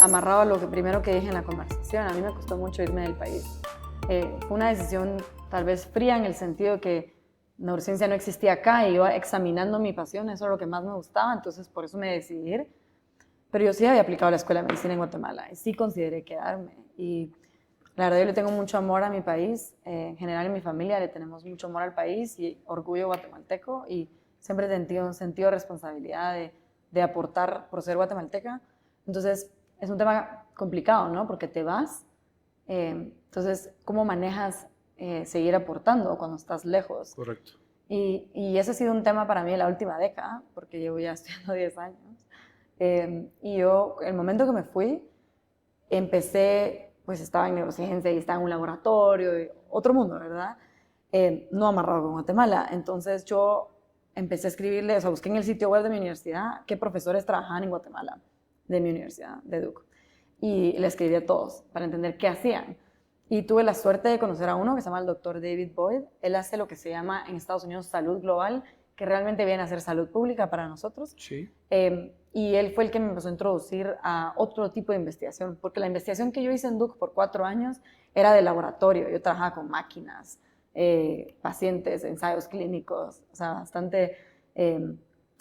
amarrado a lo que primero que dije en la conversación, a mí me costó mucho irme del país. Fue una decisión tal vez fría en el sentido de que neurociencia no existía acá y iba examinando mi pasión, eso es lo que más me gustaba, entonces por eso me decidí ir. Pero yo sí había aplicado a la Escuela de Medicina en Guatemala y sí consideré quedarme. Y la verdad yo le tengo mucho amor a mi país, en general en mi familia le tenemos mucho amor al país y orgullo guatemalteco y siempre he sentido un sentido de responsabilidad de aportar por ser guatemalteca. Entonces es un tema complicado, ¿no? Porque te vas, entonces ¿cómo manejas seguir aportando cuando estás lejos? Correcto. Y ese ha sido un tema para mí en la última década, porque llevo ya estudiando 10 años. Y yo, el momento que me fui, empecé, pues estaba en neurociencia y estaba en un laboratorio, y otro mundo, ¿verdad? No amarrado con Guatemala. Entonces yo empecé a escribirle, o sea, busqué en el sitio web de mi universidad qué profesores trabajaban en Guatemala, de mi universidad, de Duke. Y le escribí a todos para entender qué hacían. Y tuve la suerte de conocer a uno que se llama el doctor David Boyd. Él hace lo que se llama en Estados Unidos salud global, que realmente viene a ser salud pública para nosotros. Sí. Y él fue el que me empezó a introducir a otro tipo de investigación, porque la investigación que yo hice en Duke por 4 años era de laboratorio. Yo trabajaba con máquinas, pacientes, ensayos clínicos, o sea, bastante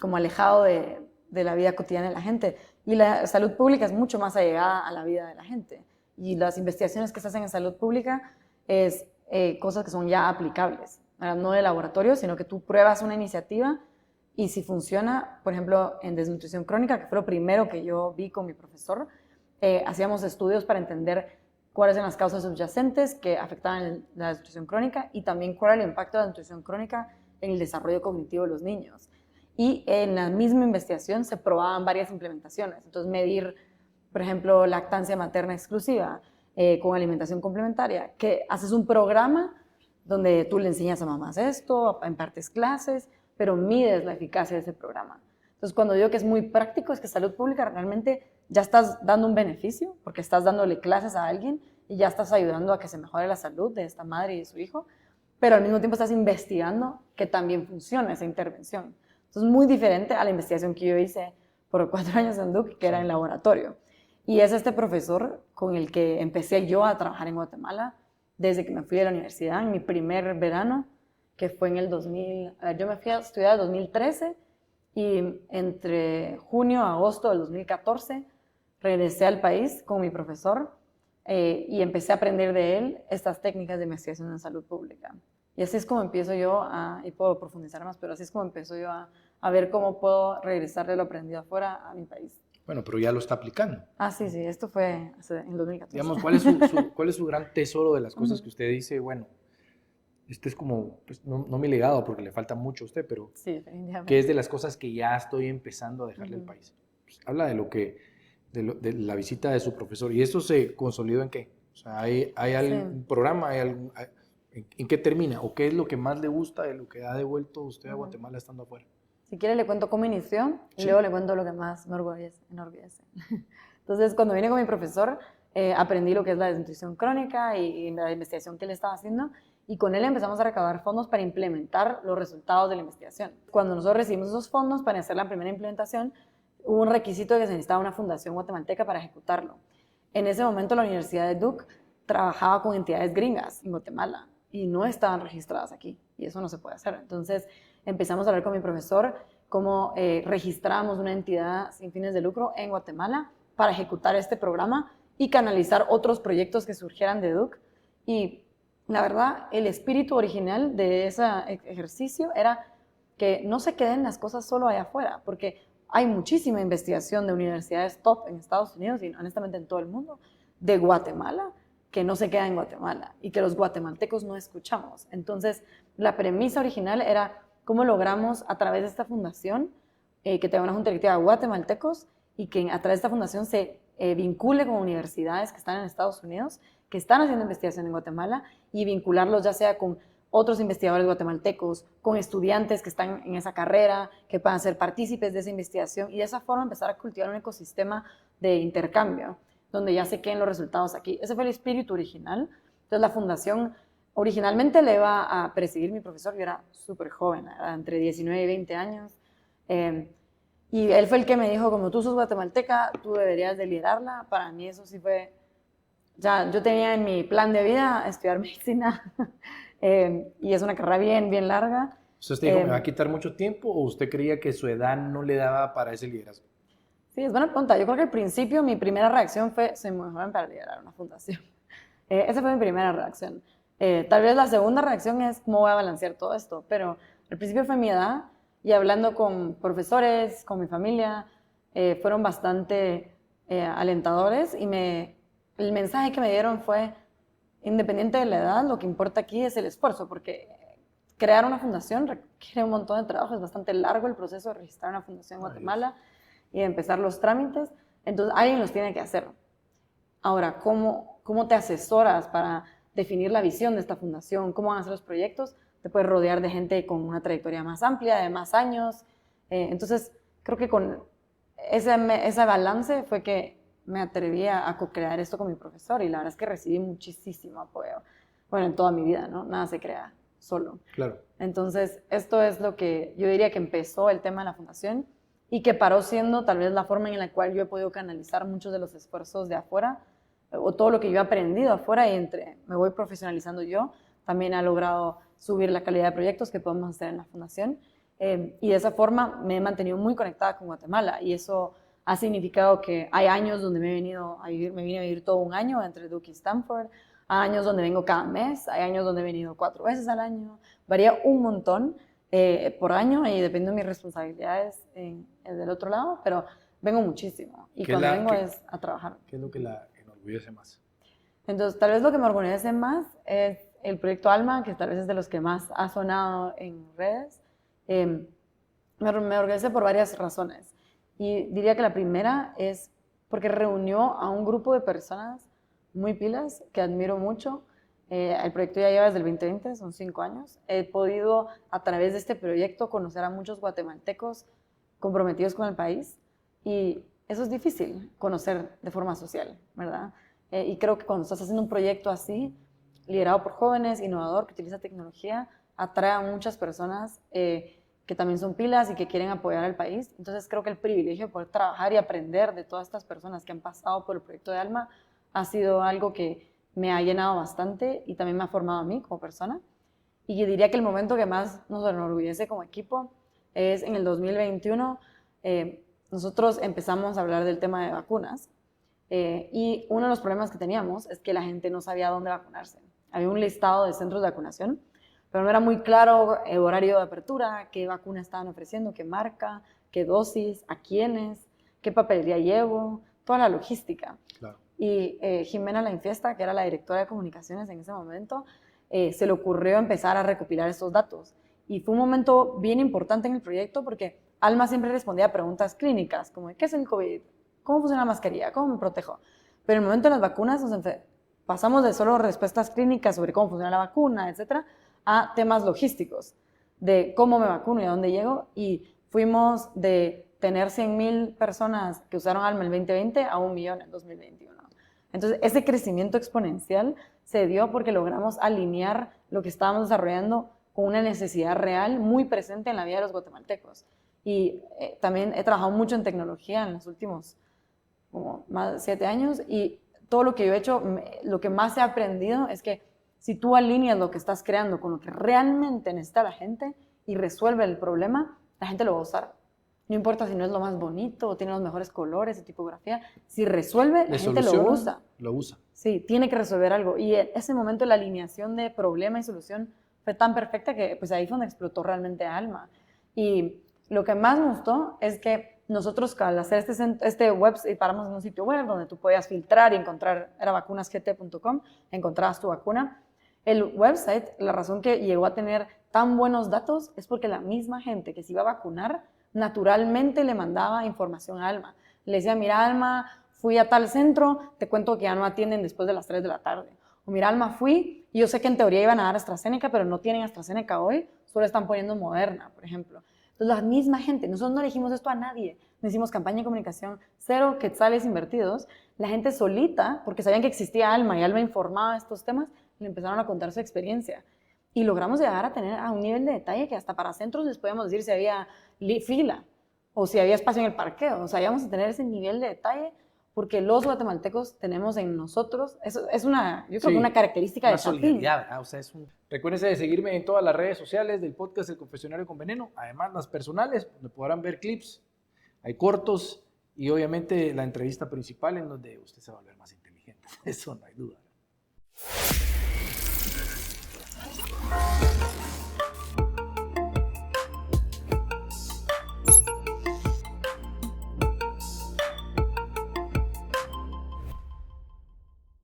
como alejado de la vida cotidiana de la gente. Y la salud pública es mucho más allegada a la vida de la gente. Y las investigaciones que se hacen en salud pública es cosas que son ya aplicables, no de laboratorio, sino que tú pruebas una iniciativa y si funciona, por ejemplo, en desnutrición crónica, que fue lo primero que yo vi con mi profesor, hacíamos estudios para entender cuáles eran las causas subyacentes que afectaban la desnutrición crónica y también cuál era el impacto de la desnutrición crónica en el desarrollo cognitivo de los niños. Y en la misma investigación se probaban varias implementaciones. Entonces, medir, por ejemplo, lactancia materna exclusiva con alimentación complementaria, que haces un programa donde tú le enseñas a mamás esto, impartes clases, pero mides la eficacia de ese programa. Entonces, cuando digo que es muy práctico, es que salud pública realmente ya estás dando un beneficio, porque estás dándole clases a alguien y ya estás ayudando a que se mejore la salud de esta madre y de su hijo, pero al mismo tiempo estás investigando que también funcione esa intervención. Entonces, muy diferente a la investigación que yo hice por 4 años en Duke, que era en laboratorio. Y es este profesor con el que empecé yo a trabajar en Guatemala desde que me fui de la universidad, en mi primer verano, que fue en el 2000, yo me fui a estudiar en 2013 y entre junio a agosto del 2014 regresé al país con mi profesor y empecé a aprender de él estas técnicas de investigación en salud pública. Y así es como empiezo yo y puedo profundizar más, pero así es como empiezo yo a ver cómo puedo regresar de lo aprendido afuera a mi país. Bueno, pero ya lo está aplicando. Ah, sí, esto fue en 2014. Digamos, ¿cuál es su gran tesoro de las cosas que usted dice? Bueno, este es como, pues, no mi legado porque le falta mucho a usted, pero sí, definitivamente. ¿qué es de las cosas que ya estoy empezando a dejarle al país? Pues, habla de la visita de su profesor. ¿Y esto se consolidó en qué? O sea, ¿hay algún programa? ¿En qué termina? ¿O qué es lo que más le gusta de lo que ha devuelto usted a Guatemala estando afuera? Si quiere le cuento cómo inició y luego le cuento lo que más me enorgullece. Entonces, cuando vine con mi profesor, aprendí lo que es la desnutrición crónica y la investigación que él estaba haciendo, y con él empezamos a recaudar fondos para implementar los resultados de la investigación. Cuando nosotros recibimos esos fondos para hacer la primera implementación, hubo un requisito de que se necesitaba una fundación guatemalteca para ejecutarlo. En ese momento la Universidad de Duke trabajaba con entidades gringas en Guatemala y no estaban registradas aquí, y eso no se puede hacer. Entonces empezamos a hablar con mi profesor cómo registramos una entidad sin fines de lucro en Guatemala para ejecutar este programa y canalizar otros proyectos que surgieran de Duke. Y la verdad, el espíritu original de ese ejercicio era que no se queden las cosas solo allá afuera, porque hay muchísima investigación de universidades top en Estados Unidos y honestamente en todo el mundo, de Guatemala, que no se queda en Guatemala y que los guatemaltecos no escuchamos. Entonces, la premisa original era cómo logramos a través de esta fundación que tenga una junta directiva de guatemaltecos y que a través de esta fundación se vincule con universidades que están en Estados Unidos, que están haciendo investigación en Guatemala, y vincularlos ya sea con otros investigadores guatemaltecos, con estudiantes que están en esa carrera, que puedan ser partícipes de esa investigación, y de esa forma empezar a cultivar un ecosistema de intercambio, donde ya se queden los resultados aquí. Ese fue el espíritu original. Entonces la fundación originalmente le iba a presidir mi profesor, yo era súper joven, era entre 19 y 20 años, Y él fue el que me dijo, como tú sos guatemalteca, tú deberías de liderarla. Para mí eso sí fue, ya yo tenía en mi plan de vida estudiar medicina y es una carrera bien larga. ¿Usted dijo, me va a quitar mucho tiempo o usted creía que su edad no le daba para ese liderazgo? Sí, es buena pregunta. Yo creo que al principio mi primera reacción fue, soy muy joven para liderar una fundación. Esa fue mi primera reacción. Tal vez la segunda reacción es cómo voy a balancear todo esto, pero al principio fue mi edad y hablando con profesores, con mi familia, fueron bastante alentadores y el mensaje que me dieron fue, independiente de la edad, lo que importa aquí es el esfuerzo, porque crear una fundación requiere un montón de trabajo, es bastante largo el proceso de registrar una fundación en Guatemala y de empezar los trámites, entonces alguien los tiene que hacer. Ahora, ¿cómo te asesoras para definir la visión de esta fundación? ¿Cómo van a ser los proyectos? Te puedes rodear de gente con una trayectoria más amplia, de más años. Entonces, creo que con ese balance fue que me atreví a co-crear esto con mi profesor y la verdad es que recibí muchísimo apoyo. Bueno, en toda mi vida, ¿no? Nada se crea solo. Claro. Entonces, esto es lo que yo diría que empezó el tema de la fundación y que paró siendo tal vez la forma en la cual yo he podido canalizar muchos de los esfuerzos de afuera o todo lo que yo he aprendido afuera y me voy profesionalizando yo, también ha logrado subir la calidad de proyectos que podemos hacer en la fundación y de esa forma me he mantenido muy conectada con Guatemala y eso ha significado que hay años donde me vine a vivir todo un año entre Duke y Stanford, hay años donde vengo cada mes, hay años donde he venido 4 veces al año, varía un montón por año y depende de mis responsabilidades del otro lado, pero vengo muchísimo y cuando vengo es a trabajar. ¿Qué es lo que la enorgullece más? Entonces, tal vez lo que me orgullece más es el proyecto Alma, que tal vez es de los que más ha sonado en redes. Me orgullece por varias razones. Y diría que la primera es porque reunió a un grupo de personas muy pilas que admiro mucho. El proyecto ya lleva desde el 2020, son 5 años. He podido, a través de este proyecto, conocer a muchos guatemaltecos comprometidos con el país. Y eso es difícil, conocer de forma social, ¿verdad? Y creo que cuando estás haciendo un proyecto así, liderado por jóvenes, innovador, que utiliza tecnología, atrae a muchas personas que también son pilas y que quieren apoyar al país. Entonces creo que el privilegio de poder trabajar y aprender de todas estas personas que han pasado por el proyecto de Alma ha sido algo que me ha llenado bastante y también me ha formado a mí como persona. Y yo diría que el momento que más nos enorgullece como equipo es en el 2021. Nosotros empezamos a hablar del tema de vacunas y uno de los problemas que teníamos es que la gente no sabía dónde vacunarse. Había un listado de centros de vacunación, pero no era muy claro el horario de apertura, qué vacuna estaban ofreciendo, qué marca, qué dosis, a quiénes, qué papelería llevo, toda la logística. Claro. Y Jimena Lainfiesta, que era la directora de comunicaciones en ese momento, se le ocurrió empezar a recopilar estos datos. Y fue un momento bien importante en el proyecto porque Alma siempre respondía a preguntas clínicas, como ¿qué es el COVID? ¿Cómo funciona la mascarilla? ¿Cómo me protejo? Pero en el momento de las vacunas pasamos de solo respuestas clínicas sobre cómo funciona la vacuna, etcétera, a temas logísticos, de cómo me vacuno y a dónde llego. Y fuimos de tener 100,000 personas que usaron Alma en el 2020 a 1 millón en 2021. Entonces, ese crecimiento exponencial se dio porque logramos alinear lo que estábamos desarrollando con una necesidad real muy presente en la vida de los guatemaltecos. Y también he trabajado mucho en tecnología en los últimos como más de 7 años y todo lo que yo he hecho, lo que más he aprendido es que si tú alineas lo que estás creando con lo que realmente necesita la gente y resuelve el problema, la gente lo va a usar. No importa si no es lo más bonito o tiene los mejores colores o tipografía, si resuelve, la gente lo usa. Lo usa. Sí, tiene que resolver algo. Y en ese momento la alineación de problema y solución fue tan perfecta que pues ahí fue donde explotó realmente Alma. Y lo que más me gustó es que nosotros al hacer este website paramos en un sitio web donde tú podías filtrar y encontrar, era vacunasgt.com, encontrabas tu vacuna. El website, la razón que llegó a tener tan buenos datos es porque la misma gente que se iba a vacunar naturalmente le mandaba información a Alma. Le decía, mira Alma, fui a tal centro, te cuento que ya no atienden después de las 3 de la tarde. O mira Alma, fui y yo sé que en teoría iban a dar AstraZeneca, pero no tienen AstraZeneca hoy, solo están poniendo Moderna, por ejemplo. Entonces la misma gente, nosotros no le dijimos esto a nadie, no hicimos campaña de comunicación, 0 quetzales invertidos, la gente solita, porque sabían que existía Alma y Alma informaba de estos temas, le empezaron a contar su experiencia. Y logramos llegar a tener a un nivel de detalle que hasta para centros les podíamos decir si había fila o si había espacio en el parqueo. O sea, íbamos a tener ese nivel de detalle porque los guatemaltecos tenemos en nosotros, eso es una, yo creo que una característica de Chapín. Solidaridad, ¿verdad? O sea, Recuérdense de seguirme en todas las redes sociales del podcast El Confesionario con Veneno, además las personales, donde podrán ver clips, hay cortos y obviamente la entrevista principal en donde usted se va a volver más inteligente, eso no hay duda.